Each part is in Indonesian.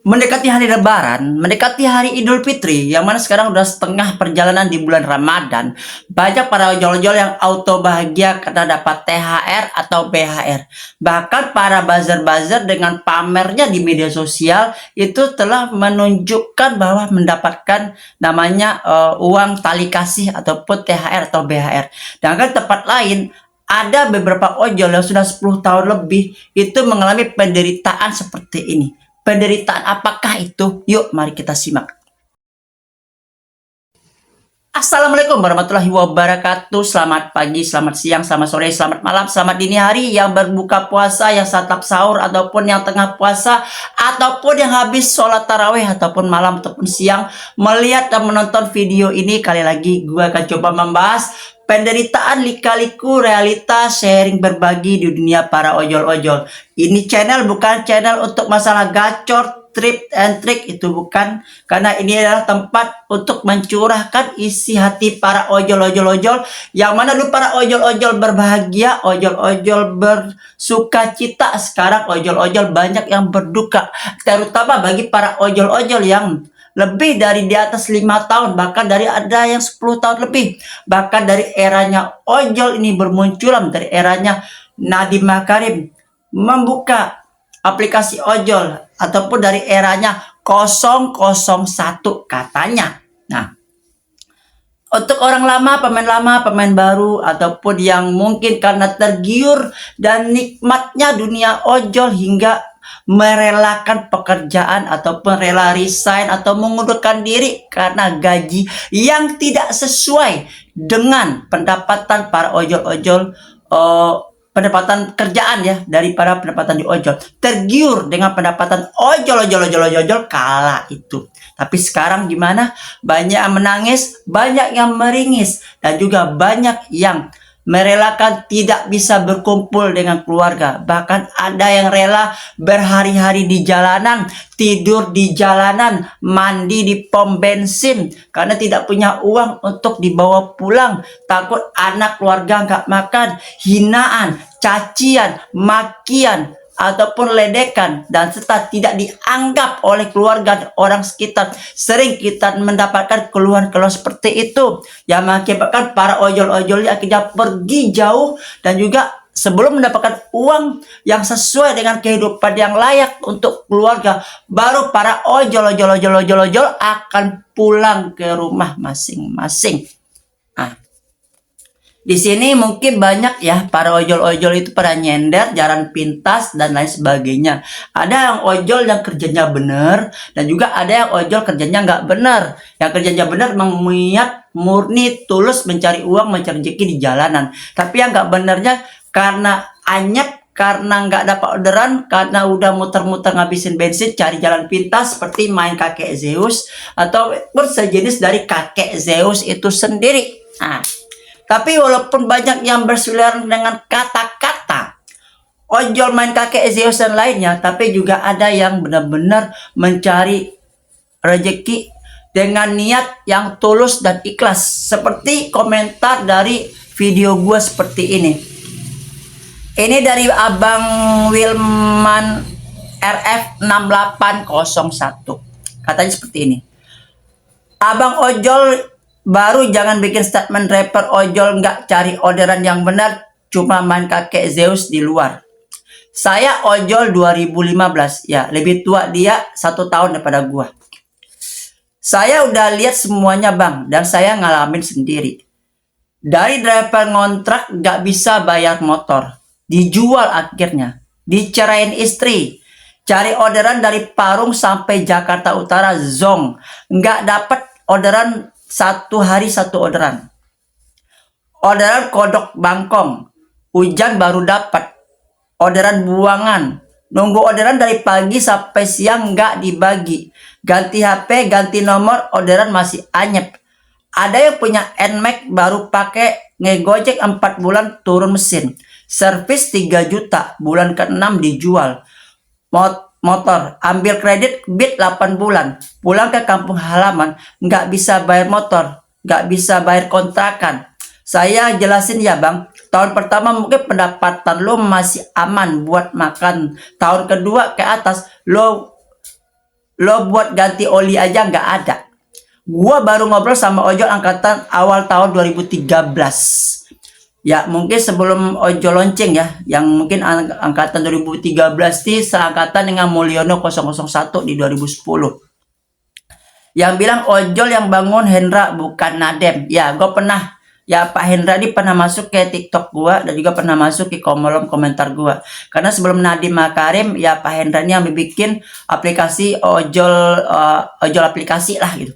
Mendekati hari Lebaran, mendekati hari Idul Fitri, yang mana sekarang udah setengah perjalanan di bulan Ramadan, banyak para ojol-ojol yang auto bahagia karena dapat THR atau BHR. Bahkan para buzzer-buzzer dengan pamernya di media sosial itu telah menunjukkan bahwa mendapatkan namanya uang tali kasih ataupun THR atau BHR. Dan kan tempat lain ada beberapa ojol yang sudah 10 tahun lebih itu mengalami penderitaan seperti ini. Penderitaan apakah itu? Yuk, mari kita simak. Assalamualaikum warahmatullahi wabarakatuh. Selamat pagi, selamat siang, selamat sore, selamat malam, selamat dini hari yang berbuka puasa, yang santap sahur, ataupun yang tengah puasa, ataupun yang habis sholat tarawih, ataupun malam, ataupun siang, melihat dan menonton video ini. Kali lagi gue akan coba membahas penderitaan lika-liku realita sharing berbagi di dunia para ojol-ojol. Ini channel bukan channel untuk masalah gacor, trip and trick, itu bukan, karena ini adalah tempat untuk mencurahkan isi hati para ojol-ojol-ojol, yang mana dulu para ojol-ojol berbahagia, ojol-ojol bersuka cita. Sekarang ojol-ojol banyak yang berduka, terutama bagi para ojol-ojol yang lebih dari di atas 5 tahun, bahkan dari ada yang 10 tahun lebih. Bahkan dari eranya ojol ini bermunculan, dari eranya Nadiem Makarim membuka aplikasi ojol, ataupun dari eranya 001 katanya. Nah, untuk orang lama, pemain baru, ataupun yang mungkin karena tergiur dan nikmatnya dunia ojol hingga merelakan pekerjaan ataupun rela resign atau mengundurkan diri karena gaji yang tidak sesuai dengan pendapatan para ojol-ojol, pendapatan kerjaan ya, daripada pendapatan di ojol. Tergiur dengan pendapatan ojol kala itu. Tapi sekarang gimana? Banyak yang menangis, banyak yang meringis, dan juga banyak yang merelakan tidak bisa berkumpul dengan keluarga. Bahkan ada yang rela berhari-hari di jalanan, tidur di jalanan, mandi di pom bensin karena tidak punya uang untuk dibawa pulang. Takut anak keluarga nggak makan, hinaan, cacian, makian, ataupun ledekan, dan serta tidak dianggap oleh keluarga dan orang sekitar. Sering kita mendapatkan keluhan-keluhan seperti itu yang mengakibatkan para ojol-ojol akhirnya pergi jauh, dan juga sebelum mendapatkan uang yang sesuai dengan kehidupan yang layak untuk keluarga, baru para ojol akan pulang ke rumah masing-masing. Nah, di sini mungkin banyak ya para ojol-ojol itu pada nyender, jalan pintas, dan lain sebagainya. Ada yang ojol yang kerjanya benar, dan juga ada yang ojol kerjanya nggak benar. Yang kerjanya benar mengiat murni tulus mencari uang, mencari rezeki di jalanan. Tapi yang nggak benernya karena anyep, karena nggak dapat orderan, karena udah muter-muter ngabisin bensin, cari jalan pintas seperti main kakek Zeus atau sejenis dari kakek Zeus itu sendiri. Nah, tapi walaupun banyak yang berseliweran dengan kata-kata ojol, main kakek Zeus dan lainnya, tapi juga ada yang benar-benar mencari rezeki dengan niat yang tulus dan ikhlas. Seperti komentar dari video gue seperti ini. Ini dari Abang Wilman RF6801. Katanya seperti ini. Abang ojol baru jangan bikin statement rapper ojol nggak cari orderan yang benar, cuma main kakek Zeus di luar. Saya ojol 2015, ya lebih tua dia 1 tahun daripada gua. Saya udah lihat semuanya bang, dan saya ngalamin sendiri. Dari driver ngontrak nggak bisa bayar motor, dijual akhirnya, dicerain istri, cari orderan dari Parung sampai Jakarta Utara zong, nggak dapat orderan. 1 hari 1 orderan. Orderan kodok bangkong, hujan baru dapat. Orderan buangan, nunggu orderan dari pagi sampai siang nggak dibagi. Ganti HP, ganti nomor, orderan masih anyep. Ada yang punya NMAX baru pakai ngegojek 4 bulan turun mesin. Servis 3 juta, bulan ke-6 dijual. Motor, ambil kredit bit 8 bulan, pulang ke kampung halaman, nggak bisa bayar motor, nggak bisa bayar kontrakan. Saya jelasin ya bang, tahun pertama mungkin pendapatan lo masih aman buat makan, tahun kedua ke atas lo lo buat ganti oli aja nggak ada. Gua baru ngobrol sama ojol angkatan awal tahun 2013. Ya mungkin sebelum ojol lonceng ya, yang mungkin angkatan 2013 sih seangkatan dengan Mulyono 001 di 2010. Yang bilang ojol yang bangun Hendra bukan Nadem. Ya, gue pernah, ya Pak Hendra ini pernah masuk ke TikTok gua dan juga pernah masuk ke kolom komentar gua. Karena sebelum Nadiem Makarim, ya Pak Hendra ini yang bikin aplikasi ojol aplikasi lah gitu.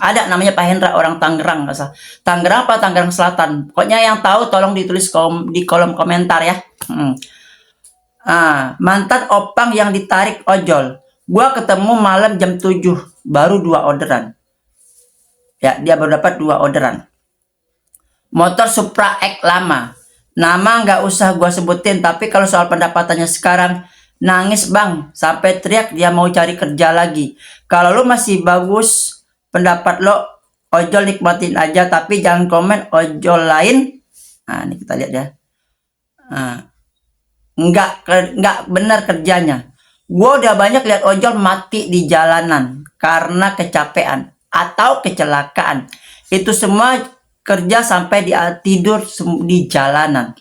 Ada namanya Pak Hendra, orang Tangerang, nggak salah. Tangerang apa Tangerang Selatan? Pokoknya yang tahu tolong ditulis di kolom komentar ya. Mantan opang yang ditarik ojol. Gua ketemu malam jam 7, baru 2 orderan. Ya, dia baru dapat 2 orderan. Motor Supra X lama. Nama nggak usah gua sebutin, tapi kalau soal pendapatannya sekarang, nangis bang, sampai teriak dia mau cari kerja lagi. Kalau lu masih bagus pendapat lo, ojol nikmatin aja, tapi jangan komen ojol lain. Nah, ini kita lihat ya. Nggak benar kerjanya. Gue udah banyak lihat ojol mati di jalanan karena kecapean atau kecelakaan. Itu semua kerja sampai tidur di jalanan.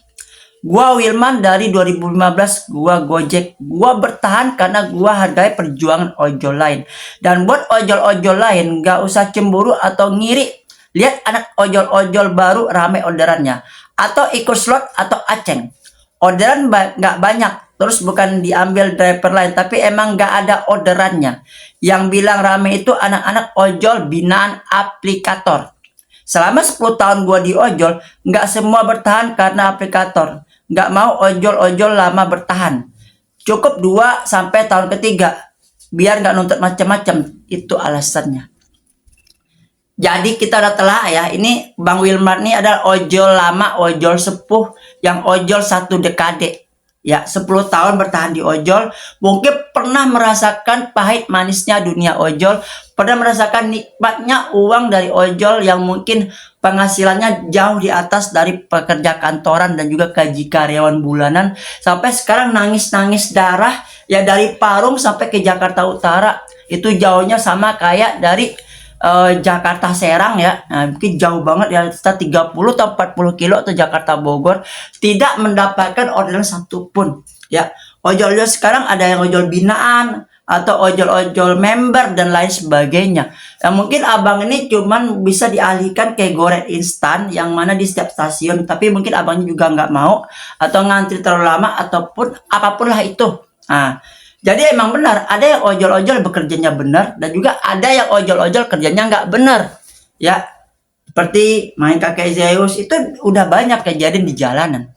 Gua Wilman dari 2015, gua Gojek. Gua bertahan karena gua hargai perjuangan ojol lain. Dan buat ojol-ojol lain, gak usah cemburu atau ngiri. Lihat anak ojol-ojol baru rame orderannya. Atau ikut slot atau aceng. Orderan gak banyak. Terus bukan diambil driver lain, tapi emang gak ada orderannya. Yang bilang rame itu anak-anak ojol binaan aplikator. Selama 10 tahun gua di ojol, gak semua bertahan karena aplikator. Gak mau ojol-ojol lama bertahan. Cukup 2 sampai tahun ketiga. Biar gak nuntut macam-macam. Itu alasannya. Jadi kita udah telah ya. Ini Bang Wilmar ini adalah ojol lama, ojol sepuh, yang ojol 1 dekade. Ya, 10 tahun bertahan di ojol, mungkin pernah merasakan pahit manisnya dunia ojol, pernah merasakan nikmatnya uang dari ojol yang mungkin penghasilannya jauh di atas dari pekerja kantoran dan juga gaji karyawan bulanan, sampai sekarang nangis-nangis darah, ya dari Parung sampai ke Jakarta Utara, itu jauhnya sama kayak dari Jakarta Serang ya. Nah, mungkin jauh banget ya, kita 30 atau 40 kilo atau Jakarta Bogor, tidak mendapatkan orderan satupun ya. Ojol-ojol sekarang ada yang ojol binaan atau ojol-ojol member dan lain sebagainya. Nah, mungkin abang ini cuman bisa dialihkan ke goreng instan yang mana di setiap stasiun, tapi mungkin abangnya juga nggak mau atau ngantri terlalu lama ataupun apapun lah itu. Nah, jadi emang benar, ada yang ojol-ojol bekerjanya benar, dan juga ada yang ojol-ojol kerjanya nggak benar. Ya, seperti main kakek Zeus, itu udah banyak kejadian di jalanan.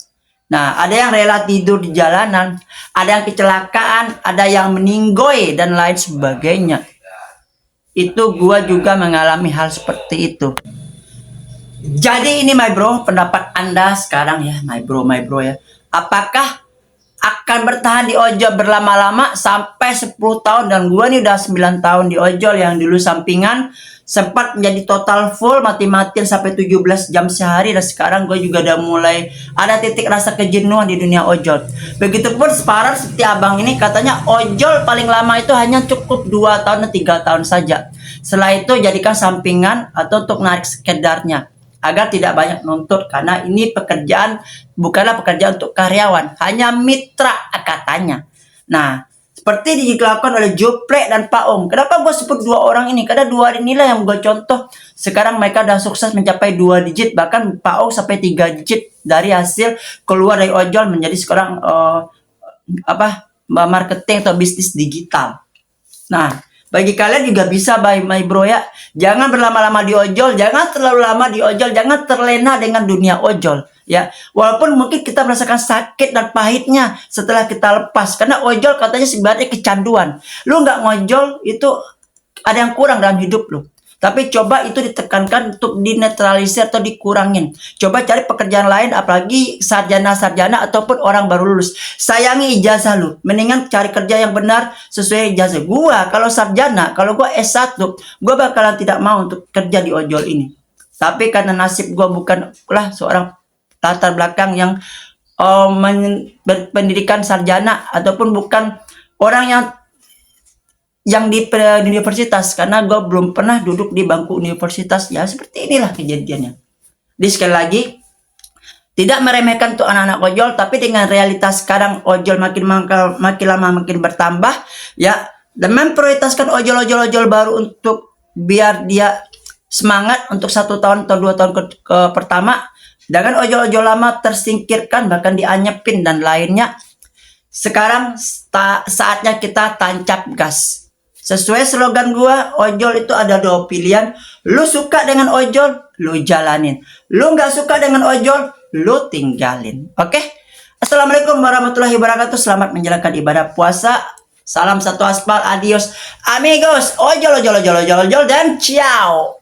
Nah, ada yang rela tidur di jalanan, ada yang kecelakaan, ada yang meninggoy, dan lain sebagainya. Itu gua juga mengalami hal seperti itu. Jadi ini my bro, pendapat Anda sekarang ya, my bro ya. Apakah akan bertahan di ojol berlama-lama sampai 10 tahun, dan gua nih udah 9 tahun di ojol, yang dulu sampingan sempat menjadi total full mati-matian sampai 17 jam sehari, dan sekarang gue juga udah mulai ada titik rasa kejenuhan di dunia ojol. Begitupun separah seperti abang ini, katanya ojol paling lama itu hanya cukup 2 tahun dan 3 tahun saja. Setelah itu jadikan sampingan atau untuk narik sekedarnya, agar tidak banyak nuntut, karena ini pekerjaan bukanlah pekerjaan untuk karyawan, hanya mitra katanya. Nah, seperti dilakukan oleh Joplek dan Pak Om. Kenapa gue sebut 2 orang ini? Karena 2 inilah yang gue contoh. Sekarang mereka udah sukses mencapai 2 digit, bahkan Pak Om sampai 3 digit dari hasil keluar dari ojol menjadi seorang marketing atau bisnis digital. Nah, bagi kalian juga bisa my bro ya. Jangan berlama-lama di ojol, jangan terlalu lama di ojol, jangan terlena dengan dunia ojol ya. Walaupun mungkin kita merasakan sakit dan pahitnya setelah kita lepas, karena ojol katanya sebenarnya kecanduan. Lu nggak ngojol itu ada yang kurang dalam hidup lu. Tapi coba itu ditekankan untuk dinetralisir atau dikurangin. Coba cari pekerjaan lain, apalagi sarjana-sarjana ataupun orang baru lulus. Sayangi ijazah lu. Mendingan cari kerja yang benar sesuai ijazah. Gua kalau sarjana, kalau gua S1, gua bakalan tidak mau untuk kerja di ojol ini. Tapi karena nasib gua bukanlah seorang latar belakang yang berpendidikan sarjana, ataupun bukan orang yang yang di universitas, karena gue belum pernah duduk di bangku universitas. Ya seperti inilah kejadiannya. Jadi sekali lagi, tidak meremehkan tuh anak-anak ojol, tapi dengan realitas sekarang ojol makin lama makin bertambah, ya, dan memprioritaskan ojol baru untuk biar dia semangat untuk 1 tahun atau 2 tahun ke pertama, dengan ojol-ojol lama tersingkirkan, bahkan dianyepin dan lainnya. Sekarang saatnya kita tancap gas. Sesuai slogan gua, ojol itu ada 2 pilihan. Lu suka dengan ojol, lu jalanin. Lu nggak suka dengan ojol, lu tinggalin. Oke? Assalamualaikum warahmatullahi wabarakatuh. Selamat menjalankan ibadah puasa. Salam satu aspal. Adios amigos. Ojol dan ciao.